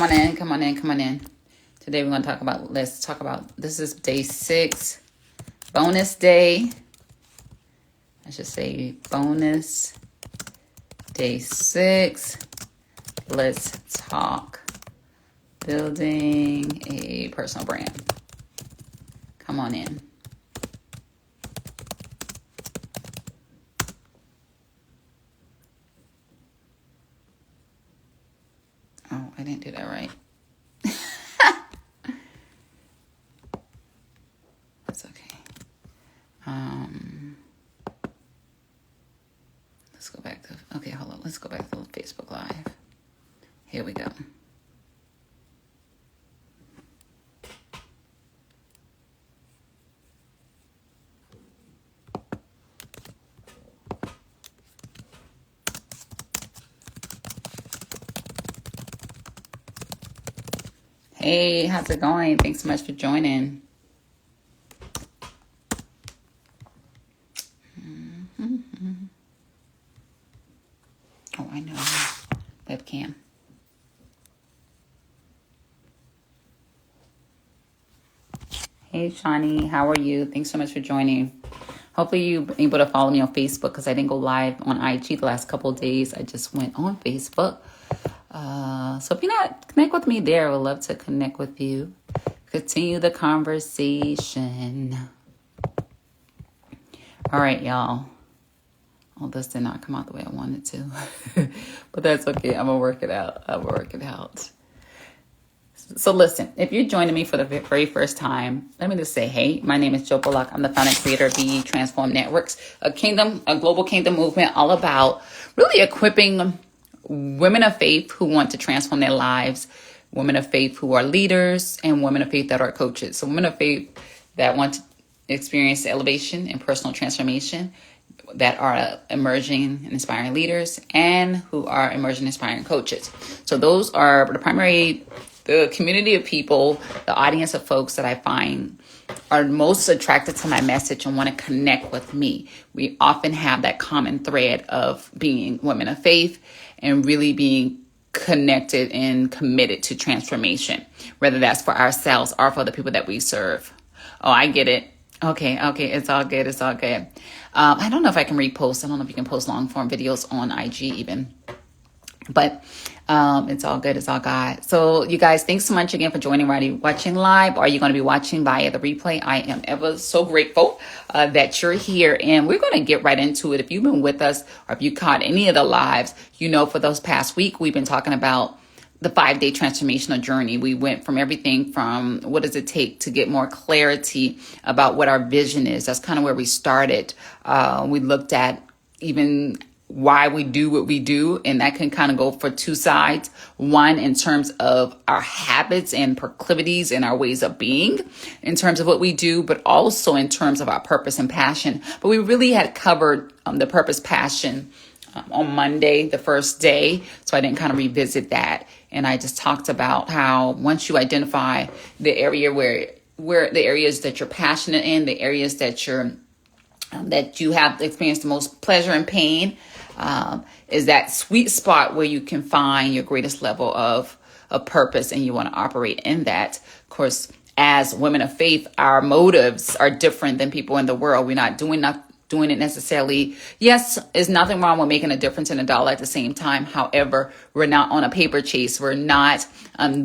Come on in, come on in, come on in. Today we're going to let's talk about, this is day 6, bonus day. I should say bonus day 6. Let's talk building a personal brand. Come on in. Oh, I didn't do that right. That's okay. Let's go back to, okay, hold on. Let's go back to Facebook Live. Here we go. Hey, how's it going? Thanks so much for joining. Oh, I know. Webcam. Hey, Shawnee, how are you? Thanks so much for joining. Hopefully you've been able to follow me on Facebook because I didn't go live on IG the last couple of days. I just went on Facebook. So if you're not, connect with me there. I would love to connect with you. Continue the conversation. All right, y'all. Oh, this did not come out the way I wanted to. But that's okay. I'm going to work it out. So listen, if you're joining me for the very first time, let me just say, hey, my name is Joe Bullock. I'm the founder and creator of Be Transform Networks, a global kingdom movement all about really equipping women of faith who want to transform their lives, women of faith who are leaders, and women of faith that are coaches. So women of faith that want to experience elevation and personal transformation, that are emerging and inspiring leaders, and who are emerging and inspiring coaches. So those are the community of people, the audience of folks that I find are most attracted to my message and want to connect with me. We often have that common thread of being women of faith and really being connected and committed to transformation, whether that's for ourselves or for the people that we serve. Oh, I get it. Okay. It's all good. I don't know if I can repost. I don't know if you can post long form videos on IG even. But it's all good. It's all God. So you guys, thanks so much again for joining. Are you watching live? Or are you going to be watching via the replay? I am ever so grateful that you're here. And we're going to get right into it. If you've been with us or if you caught any of the lives, you know, for those past week, we've been talking about the 5-day transformational journey. We went from everything from what does it take to get more clarity about what our vision is. That's kind of where we started. We looked at even why we do what we do, and that can kind of go for two sides. One, in terms of our habits and proclivities and our ways of being in terms of what we do, but also in terms of our purpose and passion. But we really had covered the purpose passion on Monday, the first day. So I didn't kind of revisit that. And I just talked about how once you identify the area where the areas that you're passionate in, the areas that that you have experienced the most pleasure and pain, is that sweet spot where you can find your greatest level of purpose, and you want to operate in that. Of course, as women of faith, our motives are different than people in the world. We're not doing it necessarily. Yes, there's nothing wrong with making a difference in a dollar at the same time. However, we're not on a paper chase. We're not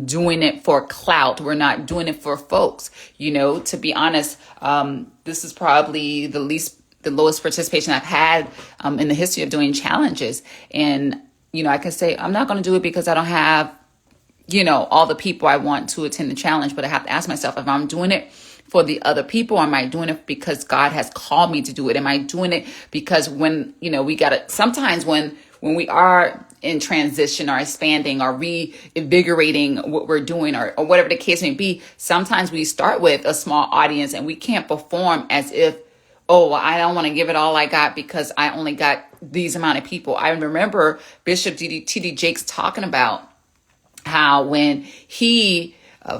doing it for clout. We're not doing it for folks. You know, to be honest, this is probably the lowest participation I've had in the history of doing challenges. And, you know, I can say I'm not going to do it because I don't have, you know, all the people I want to attend the challenge. But I have to ask myself, if I'm doing it for the other people, am I doing it because God has called me to do it? Am I doing it because sometimes when we are in transition or expanding or reinvigorating what we're doing or whatever the case may be, sometimes we start with a small audience and we can't perform as if, oh, well, I don't want to give it all I got because I only got these amount of people. I remember Bishop T.D. Jakes talking about how when he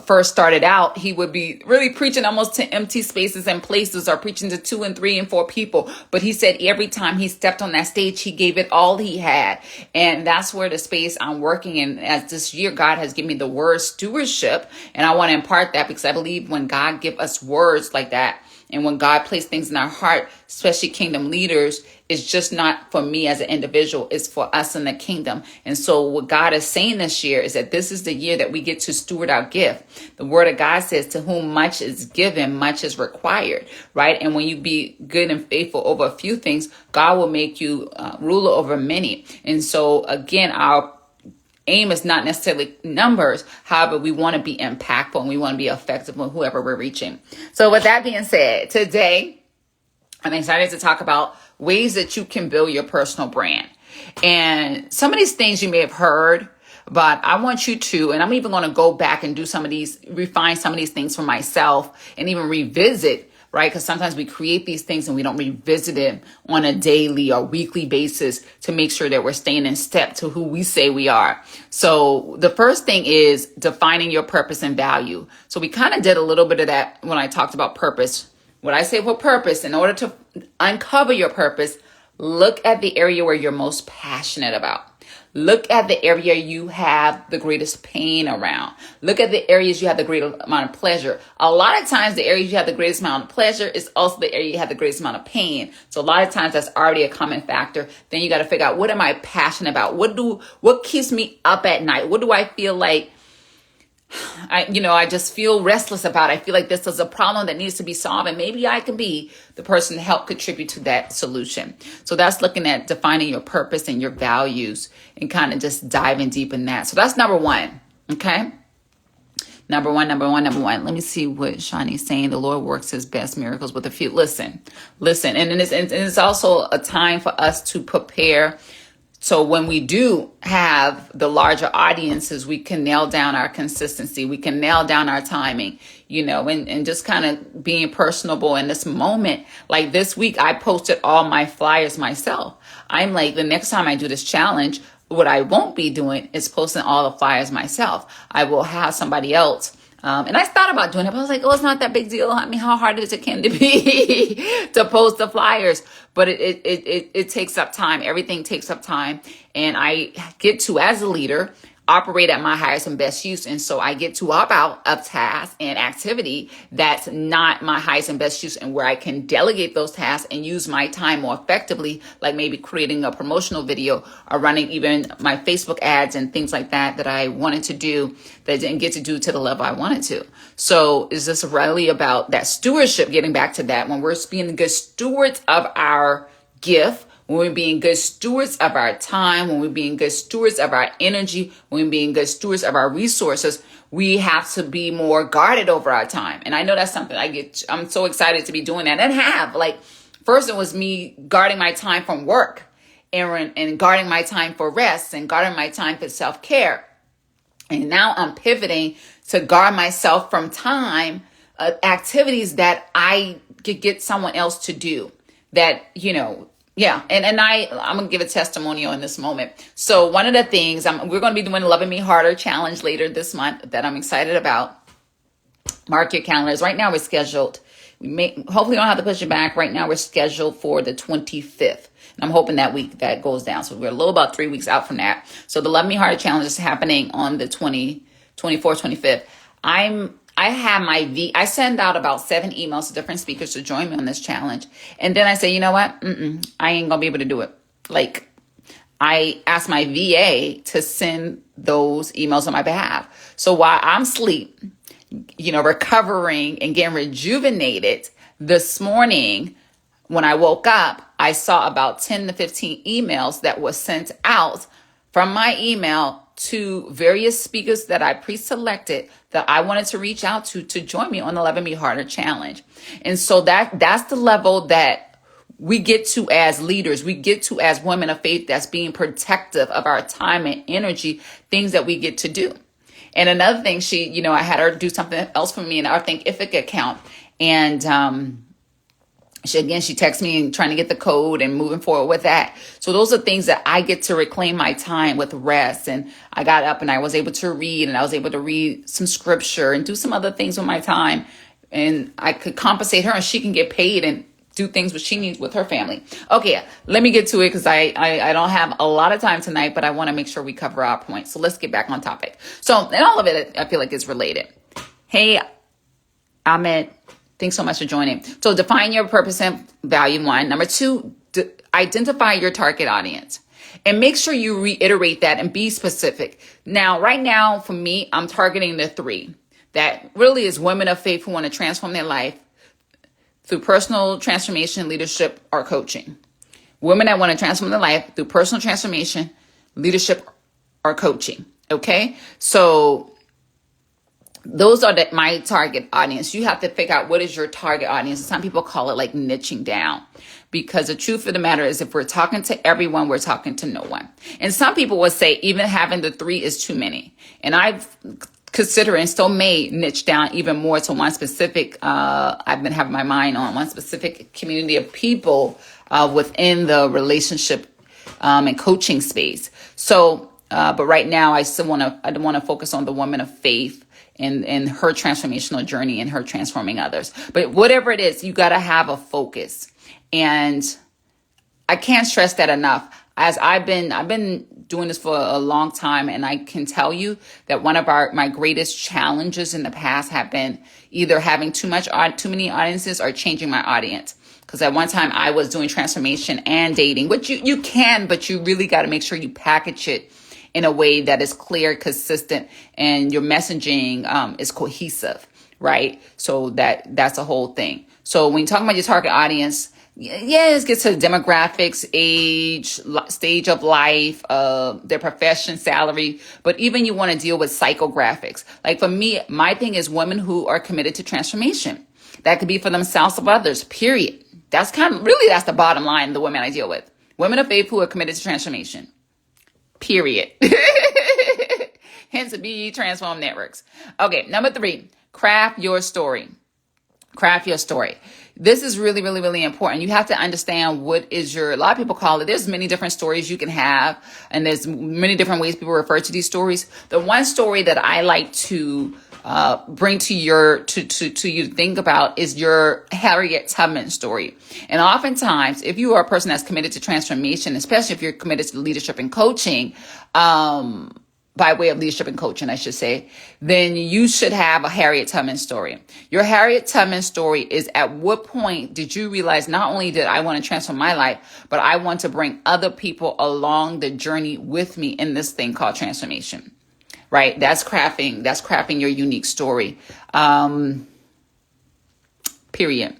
first started out, he would be really preaching almost to empty spaces and places, or preaching to 2 and 3 and 4 people. But he said every time he stepped on that stage, he gave it all he had. And that's where the space I'm working in. As this year, God has given me the word stewardship. And I want to impart that, because I believe when God give us words like that, and when God placed things in our heart, especially kingdom leaders, it's just not for me as an individual, it's for us in the kingdom. And so what God is saying this year is that this is the year that we get to steward our gift. The word of God says, to whom much is given, much is required, right? And when you be good and faithful over a few things, God will make you ruler over many. And so again, our aim is not necessarily numbers. However, we want to be impactful and we want to be effective with whoever we're reaching. So with that being said, today I'm excited to talk about ways that you can build your personal brand. And some of these things you may have heard, but I want you to, and I'm even going to go back and do some of these, refine some of these things for myself, and even revisit, right? Because sometimes we create these things and we don't revisit it on a daily or weekly basis to make sure that we're staying in step to who we say we are. So the first thing is defining your purpose and value. So we kind of did a little bit of that when I talked about purpose. What I say for purpose, in order to uncover your purpose, look at the area where you're most passionate about. Look at the area you have the greatest pain around. Look at the areas you have the greatest amount of pleasure. A lot of times, the areas you have the greatest amount of pleasure is also the area you have the greatest amount of pain. So a lot of times that's already a common factor. Then you got to figure out, what am I passionate about? What keeps me up at night? What do I feel like I just feel restless about? I feel like this is a problem that needs to be solved, and maybe I can be the person to help contribute to that solution. So that's looking at defining your purpose and your values and kind of just diving deep in that. So that's number one. Okay. Number one. Let me see what Shani's saying. The Lord works his best miracles with a few. Listen. And it's also a time for us to prepare. So when we do have the larger audiences, we can nail down our consistency. We can nail down our timing, and just kind of being personable in this moment. Like this week, I posted all my flyers myself. I'm like, the next time I do this challenge, what I won't be doing is posting all the flyers myself. I will have somebody else. And I thought about doing it, but I was like, it's not that big deal. I mean, how hard is it can to be to post the flyers? But it takes up time. Everything takes up time. And I get to, as a leader, operate at my highest and best use. And so I get to opt out of tasks and activity that's not my highest and best use, and where I can delegate those tasks and use my time more effectively, like maybe creating a promotional video or running even my Facebook ads and things like that I wanted to do that I didn't get to do to the level I wanted to. So is this really about that stewardship, getting back to that, when we're being good stewards of our gift, when we're being good stewards of our time, when we're being good stewards of our energy, when we're being good stewards of our resources, we have to be more guarded over our time. And I know that's something I'm so excited to be doing that, and have. Like, first it was me guarding my time from work, and guarding my time for rest, and guarding my time for self-care. And now I'm pivoting to guard myself from time, activities that I could get someone else to do that, yeah. And I'm going to give a testimonial in this moment. So one of the things we're going to be doing a Loving Me Harder challenge later this month that I'm excited about. Mark your calendars. Right now we're scheduled. Hopefully don't have to push it back. Right now we're scheduled for the 25th. And I'm hoping that week that goes down. So we're a little about 3 weeks out from that. So the Love Me Harder challenge is happening on the 24th, 25th. I send out about 7 emails to different speakers to join me on this challenge. And then I say, you know what? I ain't going to be able to do it. Like, I asked my VA to send those emails on my behalf. So while I'm asleep, recovering and getting rejuvenated, this morning when I woke up, I saw about 10 to 15 emails that were sent out from my email to various speakers that I pre-selected that I wanted to reach out to join me on the Loving Me Harder challenge. And so that's the level that we get to as leaders. We get to as women of faith, that's being protective of our time and energy, things that we get to do. And another thing, I had her do something else for me in our Thinkific account. And She texts me and trying to get the code and moving forward with that. So those are things that I get to reclaim my time with rest. And I got up and I was able to read, and I was able to read some scripture and do some other things with my time. And I could compensate her, and she can get paid and do things what she needs with her family. Okay, let me get to it because I don't have a lot of time tonight, but I want to make sure we cover our points. So let's get back on topic. So, and all of it, I feel like it's related. Hey, Ahmed, thanks so much for joining. So define your purpose and value, 1. Number 2, identify your target audience. And make sure you reiterate that and be specific. Now, right now, for me, I'm targeting the 3. That really is women of faith who want to transform their life through personal transformation, leadership, or coaching. Women that want to transform their life through personal transformation, leadership, or coaching. Okay? So those are my target audience. You have to figure out what is your target audience. Some people call it like niching down, because the truth of the matter is if we're talking to everyone, we're talking to no one. And some people will say even having the 3 is too many. And I've considered and still may niche down even more to one specific, I've been having my mind on one specific community of people within the relationship and coaching space. So, but right now I want to focus on the woman of faith and her transformational journey and her transforming others. But whatever it is, you got to have a focus. And I can't stress that enough. As I've been doing this for a long time, and I can tell you that one of my greatest challenges in the past have been either having too many audiences or changing my audience. Because at one time I was doing transformation and dating, which you can, but you really got to make sure you package it in a way that is clear, consistent, and your messaging is cohesive, right? So that's a whole thing. So when you talk about your target audience, yes, get to demographics, age, stage of life, their profession, salary, but even you want to deal with psychographics. Like for me, my thing is women who are committed to transformation. That could be for themselves or others, period. That's that's the bottom line, the women I deal with. Women of faith who are committed to transformation, period. Hence, Be Transform Networks. Okay, number 3, craft your story. Craft your story. This is really, really, really important. You have to understand a lot of people call it, there's many different stories you can have, and there's many different ways people refer to these stories. The one story that I like to bring to you to think about is your Harriet Tubman story. And oftentimes, if you are a person that's committed to transformation, especially if you're committed to leadership and coaching, by way of leadership and coaching, I should say, then you should have a Harriet Tubman story. Your Harriet Tubman story is at what point did you realize not only did I want to transform my life, but I want to bring other people along the journey with me in this thing called transformation, right? That's crafting your unique story. Period.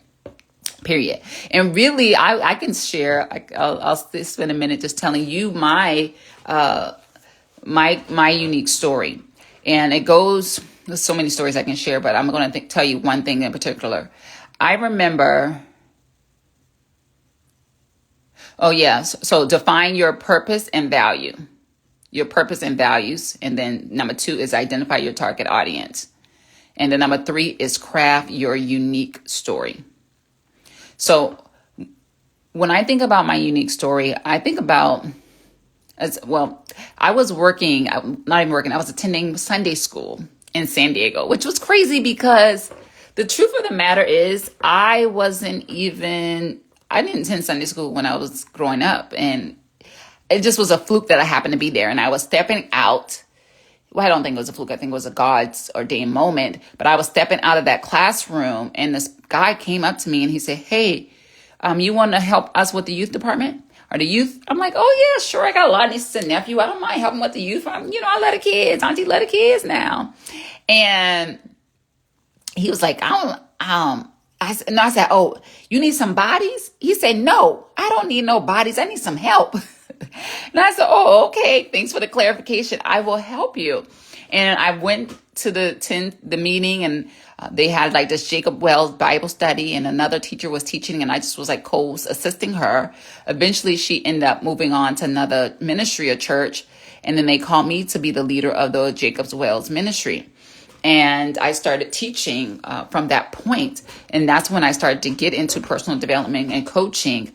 And really, I can share, I'll spend a minute just telling you my unique story. And it goes, there's so many stories I can share, but I'm going to tell you one thing in particular. I remember, so define your purpose and value. Your purpose and values. And then number 2 is identify your target audience. And then number 3 is craft your unique story. So when I think about my unique story, I think about, I was I was attending Sunday school in San Diego, which was crazy because the truth of the matter is I didn't attend Sunday school when I was growing up. And it just was a fluke that I happened to be there. And I was stepping out. Well, I don't think it was a fluke. I think it was a God's ordained moment. But I was stepping out of that classroom and this guy came up to me and he said, "Hey, you want to help us with the youth department? Or the youth?" I'm like, "Oh yeah, sure. I got a lot of nieces and nephews. I don't mind helping with the youth. I love the kids. Auntie love the kids now." And he was like, I said, "Oh, you need some bodies?" He said, "No, I don't need no bodies. I need some help." And I said, "Oh, okay. Thanks for the clarification. I will help you." And I went to the meeting, and they had like this Jacob Wells Bible study, and another teacher was teaching, and I just was like co-assisting her. Eventually, she ended up moving on to another ministry or church, and then they called me to be the leader of the Jacob Wells ministry. And I started teaching from that point. And that's when I started to get into personal development and coaching,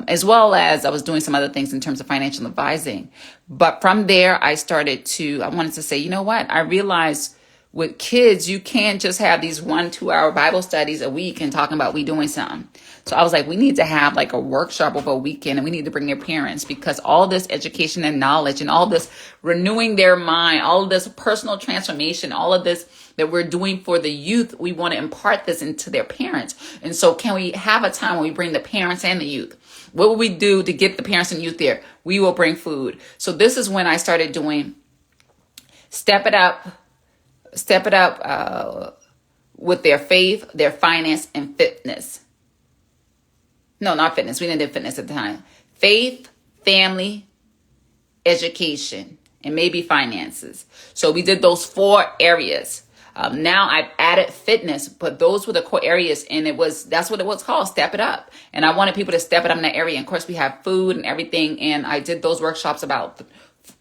as well as I was doing some other things in terms of financial advising. But from there, I wanted to say, you know what? I realized with kids, you can't just have these 1-2 hour Bible studies a week and talking about we doing something. So I was like, we need to have like a workshop over a weekend, and we need to bring their parents, because all this education and knowledge and all this renewing their mind, all of this personal transformation, all of this that we're doing for the youth, we want to impart this into their parents. And so can we have a time when we bring the parents and the youth? What will we do to get the parents and youth there? We will bring food. So this is when I started doing Step It Up with their faith, their finance, and fitness. No, not fitness. We didn't do fitness at the time. Faith, family, education, and maybe finances. So we did those 4 areas. Now I've added fitness, but those were the core areas, and that's what it was called, Step It Up. And I wanted people to step it up in that area. And of course, we have food and everything, and I did those workshops about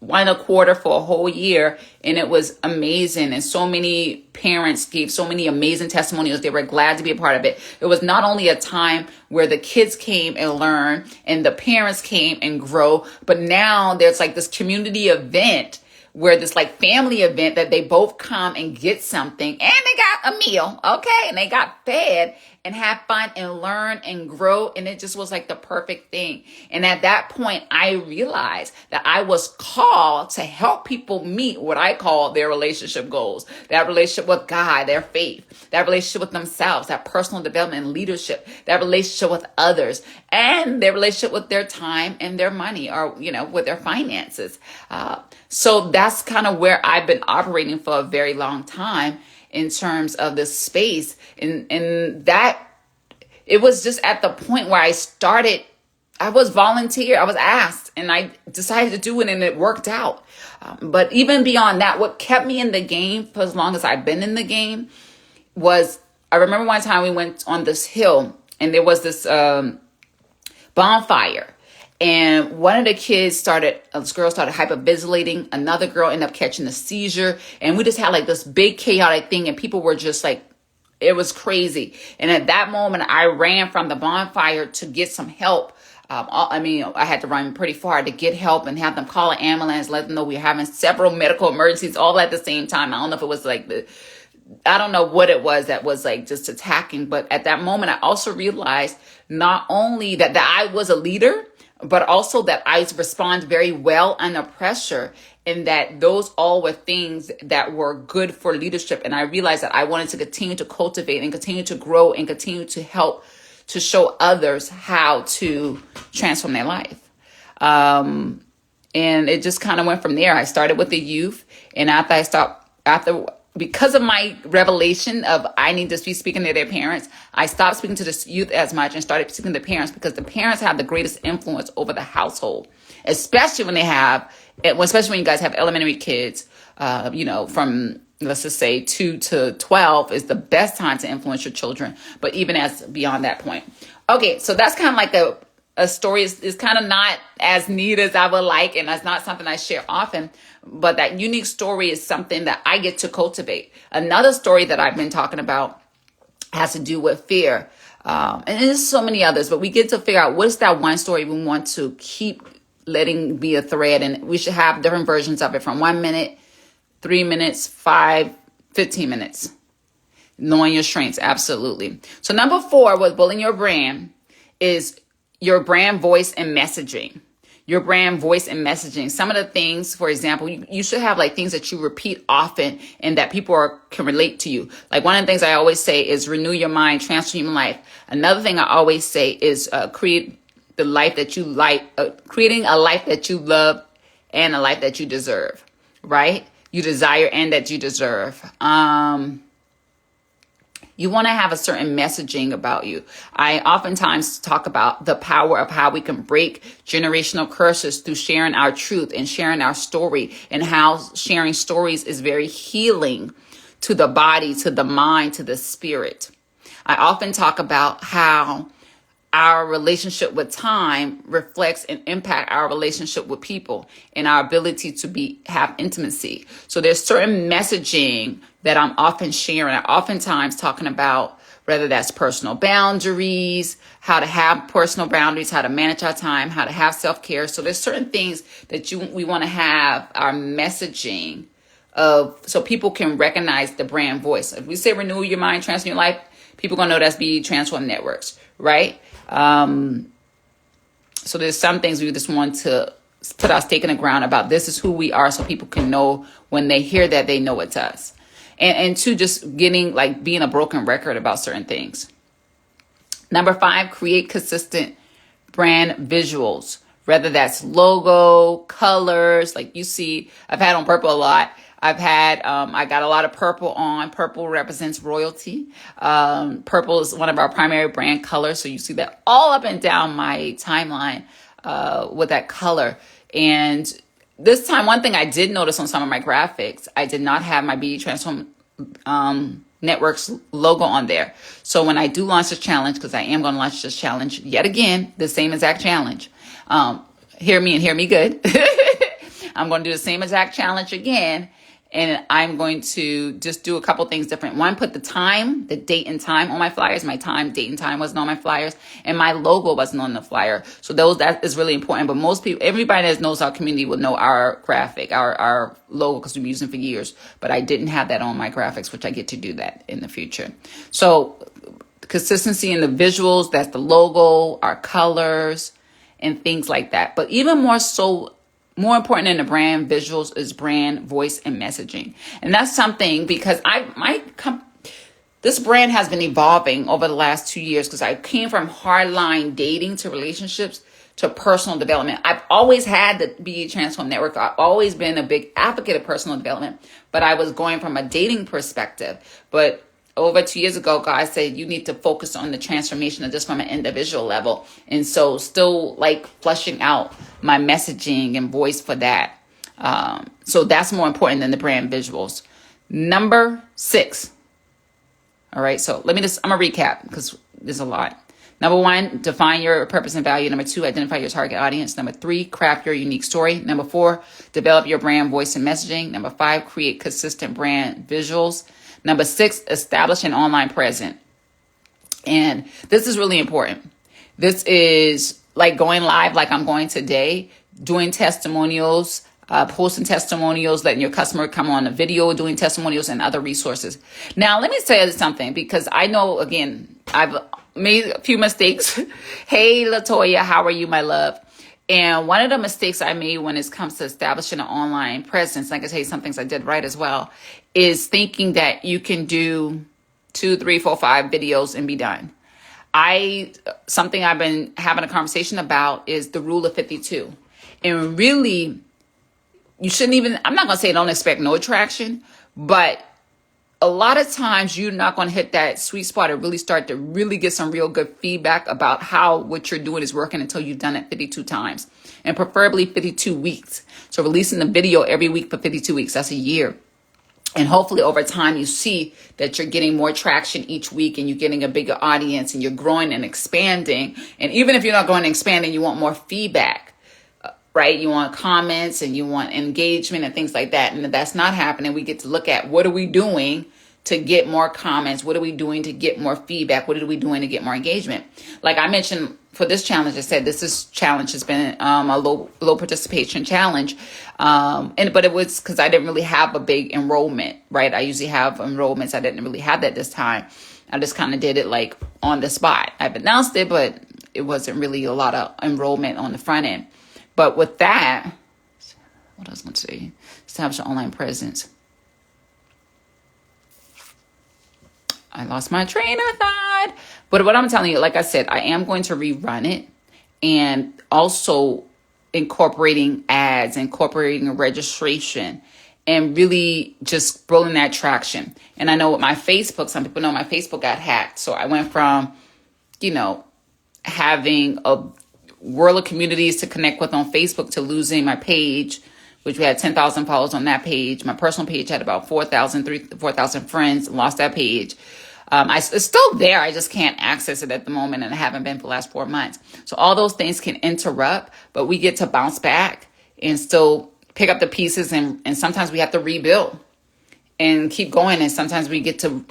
1.25 for a whole year, and it was amazing. And so many parents gave so many amazing testimonials. They were glad to be a part of it. It was not only a time where the kids came and learned and the parents came and grow, but now there's like this community event where this like family event that they both come and get something, and they got a meal, okay, and they got fed and have fun and learn and grow. And it just was like the perfect thing. And at that point, I realized that I was called to help people meet what I call their relationship goals, that relationship with God, their faith, that relationship with themselves, that personal development and leadership, that relationship with others, and their relationship with their time and their money, or, with their finances. So that's kind of where I've been operating for a very long time in terms of this space. And that it was just at the point where I was volunteer. I was asked, and I decided to do it, and it worked out. But even beyond that, what kept me in the game for as long as I've been in the game was, I remember one time we went on this hill, and there was this bonfire. And one of the this girl started hyperventilating. Another girl ended up catching a seizure. And we just had like this big chaotic thing. And people were just like, it was crazy. And at that moment, I ran from the bonfire to get some help. I had to run pretty far to get help and have them call an ambulance, let them know we were having several medical emergencies all at the same time. I don't know if it was like I don't know what it was that was like just attacking. But at that moment, I also realized not only that I was a leader, but also that I respond very well under pressure, and that those all were things that were good for leadership. And I realized that I wanted to continue to cultivate and continue to grow and continue to help to show others how to transform their life. And it just kind of went from there. I started with the youth, and because of my revelation of I need to be speaking to their parents, I stopped speaking to the youth as much and started speaking to the parents, because the parents have the greatest influence over the household, especially when you guys have elementary kids, from, let's just say 2 to 12 is the best time to influence your children, but even as beyond that point. Okay, so that's kind of like a story is kind of not as neat as I would like, and that's not something I share often, but that unique story is something that I get to cultivate. Another story that I've been talking about has to do with fear. And there's so many others, but we get to figure out what's that one story we want to keep letting be a thread. And we should have different versions of it, from 1 minute, 3 minutes, 5, 15 minutes. Knowing your strengths. Absolutely. So number 4 with building your brand is your brand voice and messaging. Your brand voice and messaging. Some of the things, for example, you should have like things that you repeat often and that people can relate to you. Like one of the things I always say is renew your mind, transform your life. Another thing I always say is create the life that you like, creating a life that you love and a life that you deserve, right? You desire and that you deserve. You want to have a certain messaging about you. I oftentimes talk about the power of how we can break generational curses through sharing our truth and sharing our story, and how sharing stories is very healing to the body, to the mind, to the spirit. I often talk about how our relationship with time reflects and impact our relationship with people and our ability to have intimacy. So there's certain messaging that I'm often sharing. I'm oftentimes talking about whether that's personal boundaries, how to have personal boundaries, how to manage our time, how to have self-care. So there's certain things that we want to have our messaging of, so people can recognize the brand voice. If we say renew your mind, transform your life, people gonna know that's Be Transform Networks, right? So there's some things we just want to put our stake in the ground about. This is who we are, so people can know when they hear that, they know it's us. And two, just being a broken record about certain things. Number 5, create consistent brand visuals, whether that's logo, colors, like you see, I've had on purple a lot. I got a lot of purple on. Purple represents royalty. Purple is one of our primary brand colors. So you see that all up and down my timeline with that color. And this time, one thing I did notice on some of my graphics, I did not have my Be Transform Networks logo on there. So when I do launch this challenge, because I am going to launch this challenge yet again, the same exact challenge. Hear me and hear me good. I'm going to do the same exact challenge again. And I'm going to just do a couple things different. One, put the date and time on my flyers. My date and time wasn't on my flyers. And my logo wasn't on the flyer. So that is really important. But most people, everybody that knows our community will know our graphic, our logo, because we've been using it for years. But I didn't have that on my graphics, which I get to do that in the future. So consistency in the visuals, that's the logo, our colors, and things like that. But even more important than the brand visuals is brand voice and messaging. And that's something because this brand has been evolving over the last 2 years, because I came from hardline dating to relationships to personal development. I've always had the Be Transform Network. I've always been a big advocate of personal development, but I was going from a dating perspective. But over 2 years ago, God said, you need to focus on the transformation of just from an individual level. And so still fleshing out my messaging and voice for that. So that's more important than the brand visuals. Number 6. All right. So I'm going to recap because there's a lot. Number 1, define your purpose and value. Number 2, identify your target audience. Number 3, craft your unique story. Number 4, develop your brand voice and messaging. Number 5, create consistent brand visuals. Number 6, establish an online presence. And this is really important. This is like going live like I'm going today, doing testimonials, posting testimonials, letting your customer come on a video, doing testimonials and other resources. Now, let me say something, because I know, again, I've made a few mistakes. Hey, Latoya, how are you, my love? And one of the mistakes I made when it comes to establishing an online presence, like I say, some things I did right as well, is thinking that you can do 2, 3, 4, 5 videos and be done. Something I've been having a conversation about is the rule of 52. And really, you shouldn't even, I'm not going to say don't expect no attraction, but a lot of times you're not going to hit that sweet spot and really start to really get some real good feedback about how what you're doing is working until you've done it 52 times, and preferably 52 weeks. So releasing the video every week for 52 weeks, that's a year. And hopefully over time you see that you're getting more traction each week, and you're getting a bigger audience, and you're growing and expanding. And even if you're not growing and expanding, you want more feedback, right? You want comments and you want engagement and things like that. And if that's not happening, we get to look at what are we doing to get more comments? What are we doing to get more feedback? What are we doing to get more engagement? Like I mentioned for this challenge, I said challenge has been a low participation challenge. But it was because I didn't really have a big enrollment, right? I usually have enrollments. I didn't really have that this time. I just kind of did it like on the spot. I've announced it, but it wasn't really a lot of enrollment on the front end. But with that, what I was going to say, establish an online presence. I lost my train of thought. But what I'm telling you, like I said, I am going to rerun it, and also incorporating ads, incorporating a registration, and really just building that traction. And I know with my Facebook, some people know my Facebook got hacked. So I went from, having a world of communities to connect with on Facebook to losing my page, which we had 10,000 followers on that page. My personal page had about 4,000 friends, lost that page. It's still there. I just can't access it at the moment, and I haven't been for the last 4 months. So all those things can interrupt, but we get to bounce back and still pick up the pieces. And sometimes we have to rebuild and keep going. And sometimes we get to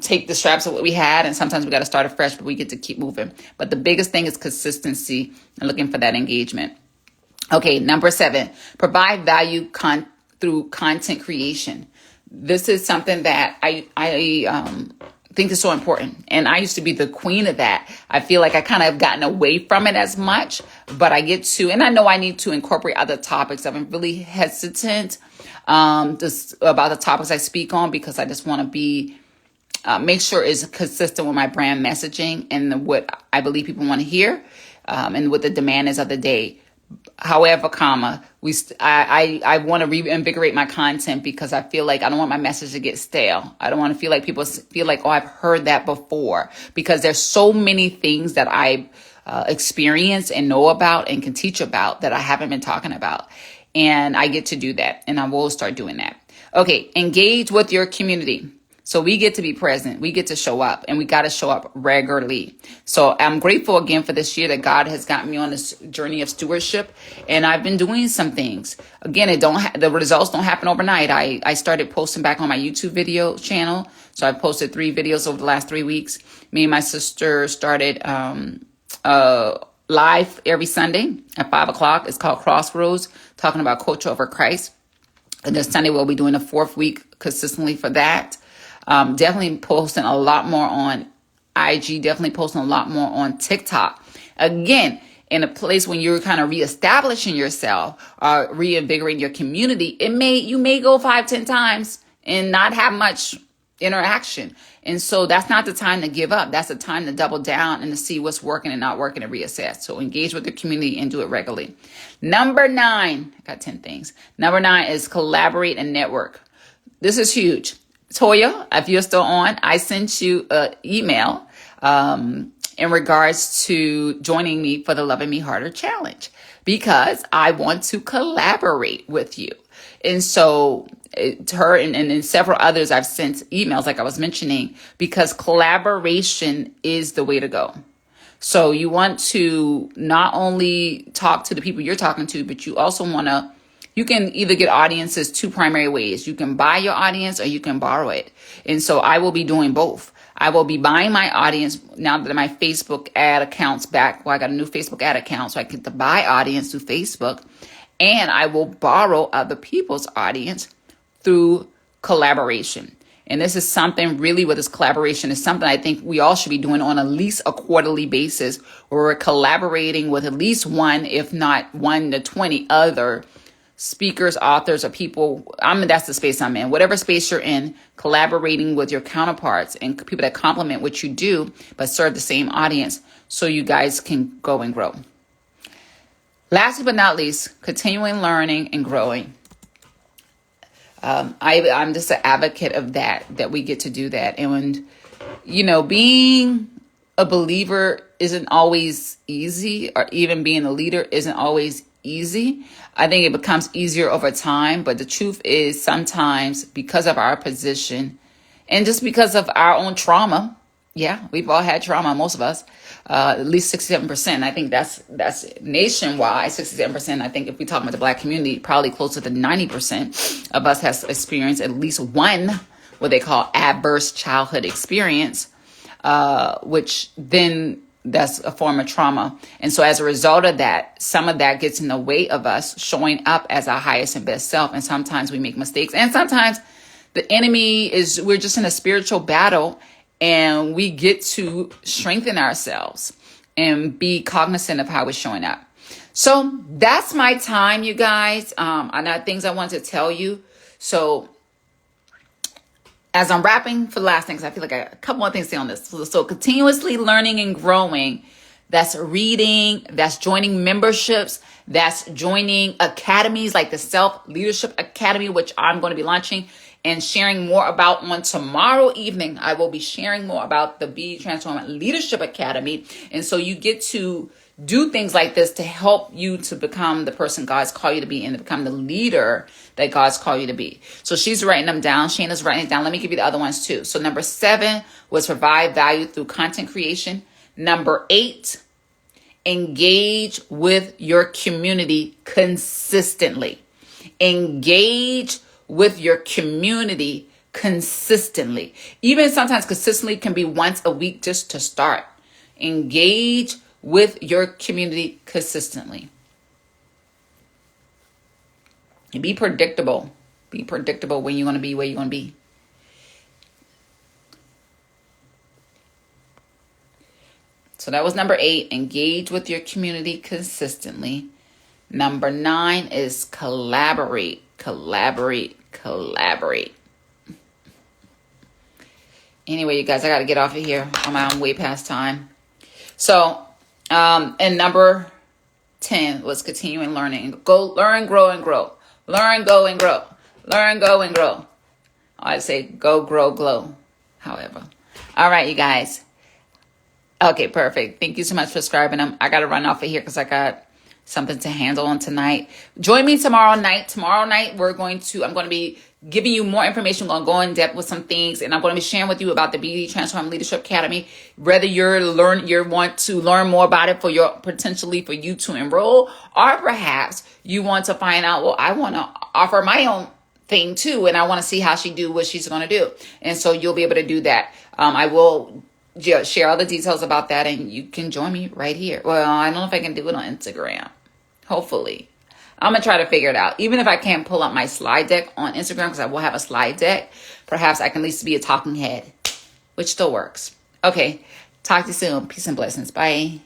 take the straps of what we had, and sometimes we got to start afresh, but we get to keep moving. But the biggest thing is consistency and looking for that engagement. Okay, number 7, provide value through content creation. This is something that I think is so important. And I used to be the queen of that. I feel like I kind of have gotten away from it as much, but I get to, and I know I need to incorporate other topics. I've been really hesitant just about the topics I speak on, because I just want to be make sure it's consistent with my brand messaging and what I believe people want to hear, and what the demand is of the day. However, I want to reinvigorate my content, because I feel like I don't want my message to get stale. I don't want to feel like people feel like, oh, I've heard that before, because there's so many things that I experience and know about and can teach about that I haven't been talking about. And I get to do that, and I will start doing that. Okay, engage with your community. So we get to be present. We get to show up, and we got to show up regularly. So I'm grateful again for this year that God has gotten me on this journey of stewardship, and I've been doing some things. Again, the results don't happen overnight. I started posting back on my YouTube video channel. So I posted 3 videos over the last 3 weeks. Me and my sister started live every Sunday at 5:00. It's called Crossroads, talking about culture over Christ. And this Sunday we'll be doing a 4th week consistently for that. Definitely posting a lot more on IG, definitely posting a lot more on TikTok. Again, in a place when you're kind of reestablishing yourself, reinvigorating your community, you may go 5-10 times and not have much interaction. And so that's not the time to give up. That's the time to double down and to see what's working and not working and reassess. So engage with the community and do it regularly. Number 9, I got 10 things. Number 9 is collaborate and network. This is huge. Toya, if you're still on, I sent you an email in regards to joining me for the Loving Me Harder Challenge, because I want to collaborate with you. And so to her and several others, I've sent emails like I was mentioning, because collaboration is the way to go. So you want to not only talk to the people you're talking to, but you also you can either get audiences 2 primary ways. You can buy your audience, or you can borrow it. And so I will be doing both. I will be buying my audience now that my Facebook ad account's back. Well, I got a new Facebook ad account, so I get to buy audience through Facebook. And I will borrow other people's audience through collaboration. And this is something really with this collaboration is something I think we all should be doing on at least a quarterly basis, where we're collaborating with at least 1, if not 1 to 20 other speakers, authors, or people. That's the space I'm in. Whatever space you're in, collaborating with your counterparts and people that complement what you do, but serve the same audience, so you guys can go and grow. Lastly but not least, continuing learning and growing. I'm just an advocate of that we get to do that. And when, being a believer isn't always easy, or even being a leader isn't always easy. I think it becomes easier over time. But the truth is, sometimes because of our position and just because of our own trauma, we've all had trauma, most of us, at least 67%. I think that's nationwide, 67%. I think if we talk about the Black community, probably closer to 90% of us has experienced at least one, what they call adverse childhood experience, which then that's a form of trauma. And so as a result of that, some of that gets in the way of us showing up as our highest and best self. And sometimes we make mistakes. And sometimes the enemy we're just in a spiritual battle, and we get to strengthen ourselves and be cognizant of how we're showing up. So that's my time, you guys. I got things I want to tell you. So as I'm wrapping for the last thing, because I feel like I got a couple more things to say on this. So continuously learning and growing, that's reading, that's joining memberships, that's joining academies like the Self Leadership Academy, which I'm going to be launching and sharing more about on tomorrow evening. I will be sharing more about the Be Transformed Leadership Academy. And so you get to do things like this to help you to become the person God's called you to be and to become the leader that God's called you to be. So she's writing them down. Shayna's writing it down. Let me give you the other ones too. So number 7 was provide value through content creation. Number 8, engage with your community consistently. Engage with your community consistently. Even sometimes consistently can be once a week just to start. Engage with your community consistently. And be predictable. Be predictable when you're going to be where you're going to be. So that was number 8. Engage with your community consistently. Number 9 is collaborate. Collaborate. Anyway, you guys, I got to get off of here. I'm way past time. So, and number 10 was continuing learning. Go learn, grow, and grow. Learn, go, and grow. Learn, go, and grow. I say go, grow, glow. However. All right, you guys. Okay, perfect. Thank you so much for subscribing. I got to run off of here because I got something to handle on tonight. Join me tomorrow night. Tomorrow night, I'm going to be giving you more information. I'm going to go in depth with some things, and I'm going to be sharing with you about the Be Transformed Leadership Academy. Whether you want to learn more about it for you to enroll, or perhaps you want to find out, well, I want to offer my own thing too, and I want to see how she do what she's going to do. And so you'll be able to do that. I will share all the details about that, and you can join me right here. Well, I don't know if I can do it on Instagram. Hopefully. I'm going to try to figure it out. Even if I can't pull up my slide deck on Instagram, because I will have a slide deck, perhaps I can at least be a talking head, which still works. Okay. Talk to you soon. Peace and blessings. Bye.